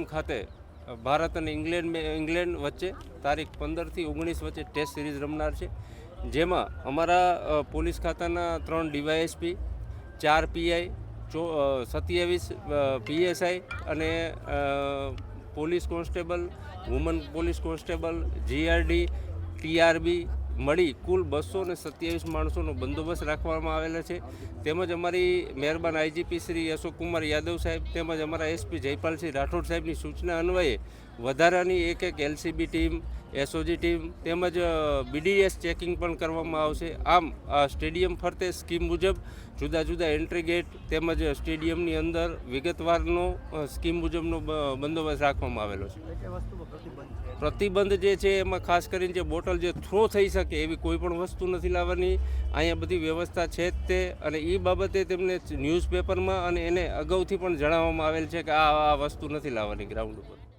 Stadium ખાતે ભારત અને England વચ્ચે તારીખ 15થી 19 વચ્ચે ટેસ્ટ સિરીઝ રમનાર છે, જેમાં અમારા પોલીસ ખાતાના 3 ડીવાયએસપી, 4 પીઆઈ, 27 પીએસઆઈ અને police constable, woman police constable, GRD, TRB મળી કુલ 227 માણસોનો બંદોબસ્ત રાખવામાં આવેલો છે. તેમજ અમારી મહેરબાન આઈજીપી શ્રી અશોક કુમાર યાદવ સાહેબ તેમજ અમારા એસપી જયપાલસિંહ રાઠોડ સાહેબની સૂચના અન્વયે વધારાની એક એલસીબી ટીમ, એસઓજી ટીમ તેમજ બીડીએસ ચેકિંગ પણ કરવામાં આવશે. આમ આ સ્ટેડિયમ ફરતે સ્કીમ મુજબ જુદા જુદા એન્ટ્રી ગેટ તેમજ સ્ટેડિયમની અંદર વિગતવારનો સ્કીમ મુજબનો બંદોબસ્ત રાખવામાં આવેલો છે. પ્રતિબંધ જે છે એમાં ખાસ કરીને જે બોટલ જે થ્રો થઈ શકે એવી કોઈ પણ વસ્તુ નથી લાવવાની. અહીંયા બધી વ્યવસ્થા છે જ તે, અને એ બાબતે તેમને ન્યૂઝપેપરમાં અને એને અગાઉથી પણ જણાવવામાં આવેલ છે કે આ વસ્તુ નથી લાવવાની ગ્રાઉન્ડ ઉપર.